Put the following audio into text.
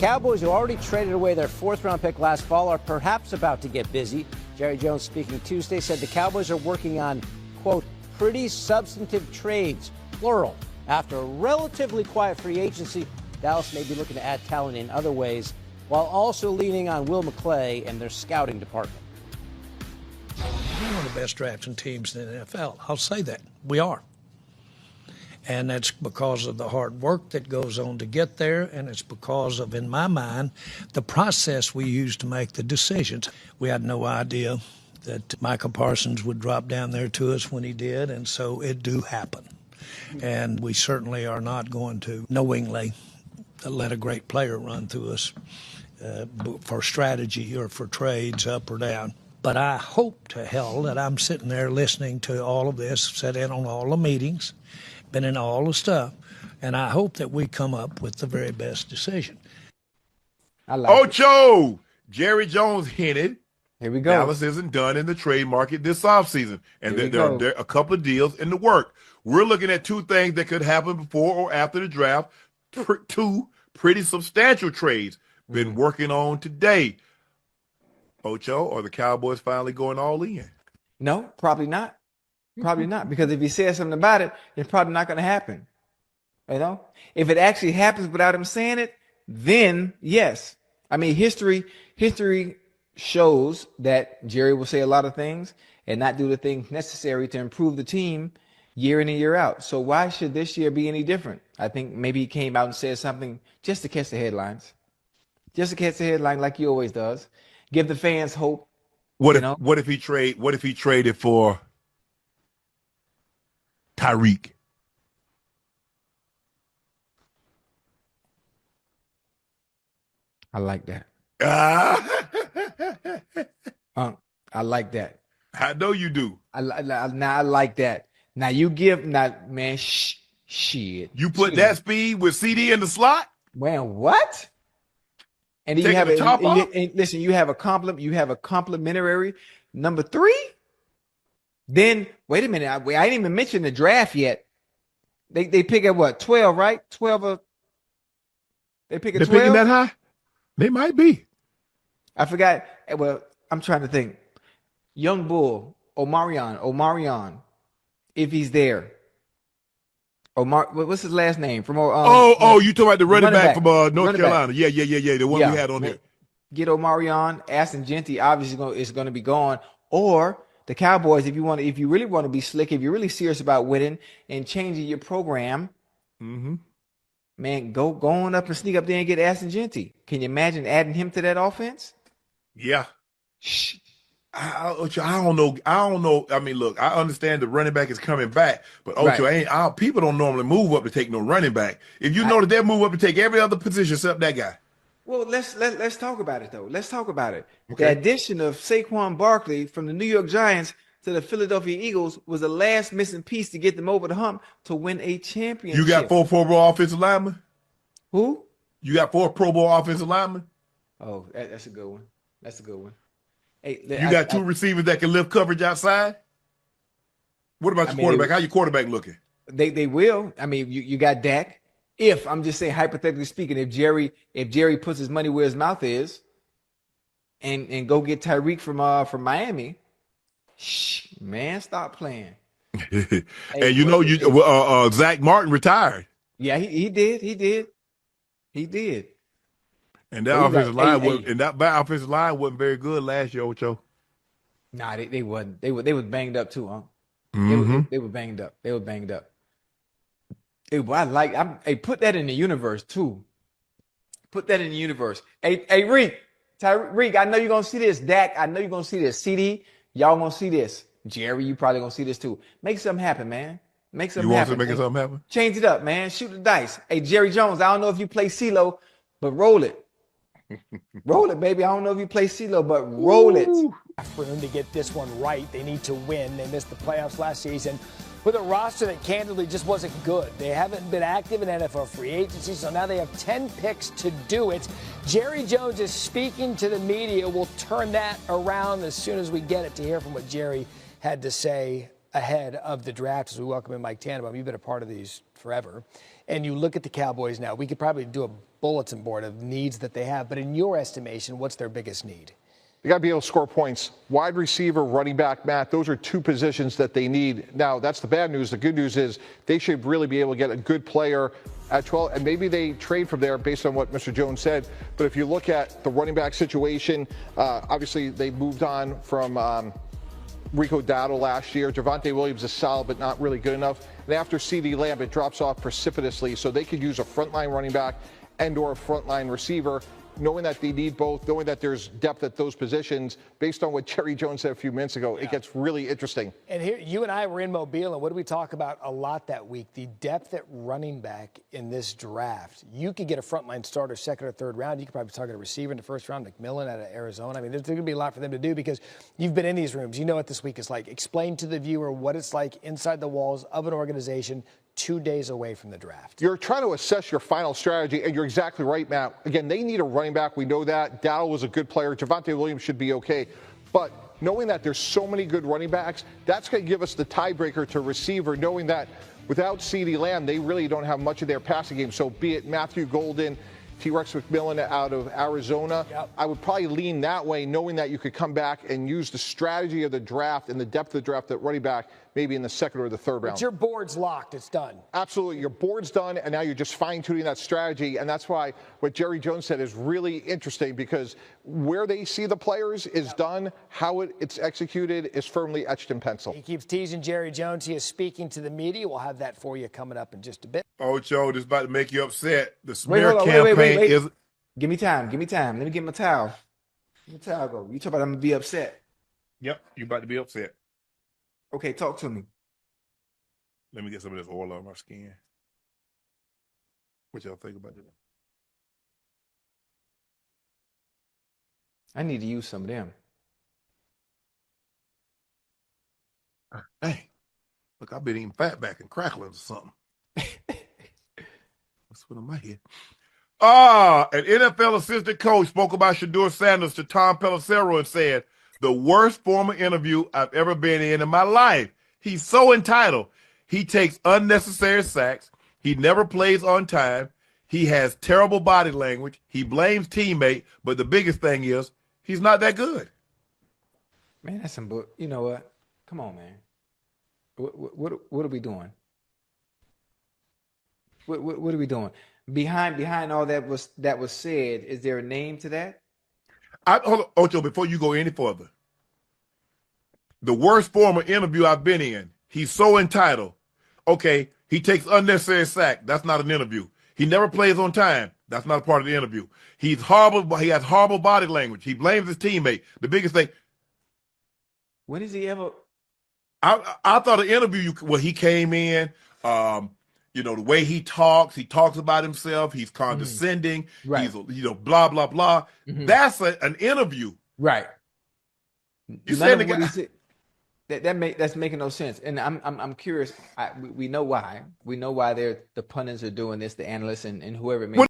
Cowboys, who already traded away their fourth-round pick last fall, are perhaps about to get busy. Jerry Jones, speaking Tuesday, said the Cowboys are working on, quote, pretty substantive trades, plural. After a relatively quiet free agency, Dallas may be looking to add talent in other ways, while also leaning on Will McClay and their scouting department. We're one of the best drafting teams in the NFL. I'll say that. We are. And that's because of the hard work that goes on to get there, and it's because of, in my mind, the process we use to make the decisions. We had no idea that Michael Parsons would drop down there to us when he did, and so it do happen. And we certainly are not going to knowingly let a great player run through us for strategy or for trades up or down. But I hope to hell that I'm sitting there listening to all of this, sat in on all the meetings, been in all the stuff, and I hope that we come up with the very best decision. Ocho! Jerry Jones hinted. Here we go. Dallas isn't done in the trade market this offseason, and there are a couple of deals in the work. We're looking at two things that could happen before or after the draft. Two pretty substantial trades been working on today. Ocho, are the Cowboys finally going all in? No, probably not. Probably not, because if he says something about it, it's probably not going to happen. You know, if it actually happens without him saying it, then yes. I mean, history shows that Jerry will say a lot of things and not do the things necessary to improve the team year in and year out. So why should this year be any different? I think maybe he came out and said something just to catch the headlines, like he always does. Give the fans hope. What if he traded for Tyreek? I like that. I like that. I know you do. I like that. Now you give, man, shit. You put that speed with CD in the slot? Man, what? And then you have listen, you have a complimentary number 3. Then wait a minute, I didn't even mention the draft yet. They pick at what, 12, right? 12 they pick at 12. They're picking that high? They might be. I forgot. Well, I'm trying to think. Young Bull, Omarion, if he's there. What's his last name? From you talking about the running back from North Carolina? Back. Yeah, the one we had on here. Get Omarion. Aston Genty obviously is going to be gone. Or the Cowboys, if you really want to be slick, if you're really serious about winning and changing your program, man, go on up and sneak up there and get Aston Genty. Can you imagine adding him to that offense? Yeah. I don't know. I mean, look, I understand the running back is coming back, but Ocho, people don't normally move up to take no running back. If you know that they'll move up to take every other position except that guy. Well, let's talk about it though. Let's talk about it. Okay. The addition of Saquon Barkley from the New York Giants to the Philadelphia Eagles was the last missing piece to get them over the hump to win a championship. You got 4 Pro Bowl offensive linemen? Who? You got 4 Pro Bowl offensive linemen? Oh, that's a good one. That's a good one. Hey, you got 2 receivers that can lift coverage outside? What about your quarterback? How your quarterback looking? They will. I mean, you got Dak. If I'm just saying, hypothetically speaking, if Jerry puts his money where his mouth is, and go get Tyreek from Miami, man, stop playing. And Zach Martin retired. Yeah, he did. And that offensive line wasn't very good last year, Ocho. Nah, they wasn't. They were banged up too, huh? They were banged up. Put that in the universe too. Put that in the universe. Hey, Reek, I know you're gonna see this. Dak, I know you're gonna see this. CD, y'all gonna see this. Jerry, you probably gonna see this too. Make something happen, man. Make something happen. You want to make something happen? Change it up, man. Shoot the dice. Hey, Jerry Jones, I don't know if you play CeeLo, but roll it. Roll it, baby. I don't know if you play CeeLo, but roll it. For them to get this one right, they need to win. They missed the playoffs last season with a roster that candidly just wasn't good. They haven't been active in NFL free agency, so now they have 10 picks to do it. Jerry Jones is speaking to the media. We'll turn that around as soon as we get it to hear from what Jerry had to say ahead of the draft as we welcome in Mike Tannenbaum. You've been a part of these forever. And you look at the Cowboys now. We could probably do a bulletin board of needs that they have. But in your estimation, what's their biggest need? They got to be able to score points. Wide receiver, running back, Matt, those are two positions that they need. Now, that's the bad news. The good news is they should really be able to get a good player at 12, and maybe they trade from there based on what Mr. Jones said. But if you look at the running back situation, obviously they moved on from Rico Dowdle last year. Javonte Williams is solid, but not really good enough. And after CeeDee Lamb, it drops off precipitously. So they could use a frontline running back and or a frontline receiver, knowing that they need both, knowing that there's depth at those positions. Based on what Jerry Jones said a few minutes ago, it gets really interesting. And here, you and I were in Mobile, and what did we talk about a lot that week? The depth at running back in this draft. You could get a frontline starter second or third round. You could probably target a receiver in the first round, McMillan out of Arizona. I mean, there's going to be a lot for them to do because you've been in these rooms. You know what this week is like. Explain to the viewer what it's like inside the walls of an organization 2 days away from the draft. You're trying to assess your final strategy, and you're exactly right, Matt. Again, they need a running back. We know that. Dowdle was a good player. Javonte Williams should be okay. But knowing that there's so many good running backs, that's going to give us the tiebreaker to receiver, knowing that without CeeDee Lamb, they really don't have much of their passing game. So be it Matthew Golden, T-Rex McMillan out of Arizona, I would probably lean that way, knowing that you could come back and use the strategy of the draft and the depth of the draft at running back maybe in the second or the third round. But your board's locked. It's done. Absolutely. Your board's done, and now you're just fine-tuning that strategy. And that's why what Jerry Jones said is really interesting, because where they see the players is done. How it's executed is firmly etched in pencil. He keeps teasing Jerry Jones. He is speaking to the media. We'll have that for you coming up in just a bit. Oh, Joe, this is about to make you upset. The smear campaign is... Give me time. Give me time. Let me get my towel. Where the towel go? You talk about I'm going to be upset. Yep, you're about to be upset. Okay, talk to me. Let me get some of this oil on my skin. What y'all think about that? I need to use some of them. Dang. Look, I've been eating fatback and cracklings or something. That's what in my head. An NFL assistant coach spoke about Shedeur Sanders to Tom Pelissero and said, the worst formal interview I've ever been in my life. He's so entitled. He takes unnecessary sacks. He never plays on time. He has terrible body language. He blames teammate, but the biggest thing is he's not that good. Man, that's some book. You know what? Come on, man. What are we doing? What are we doing? Behind all that was said, is there a name to that? Hold on, Ocho, before you go any further. The worst formal interview I've been in. He's so entitled. Okay, he takes unnecessary sack. That's not an interview. He never plays on time. That's not a part of the interview. He's horrible. He has horrible body language. He blames his teammate. The biggest thing. When has he ever? I thought an interview where he came in. The way he talks about himself. He's condescending. Right. He's, blah, blah, blah. Mm-hmm. That's an interview. Right. You said the guy. That's making no sense. And I'm curious. We know why. We know why the pundits are doing this, the analysts and whoever it may be.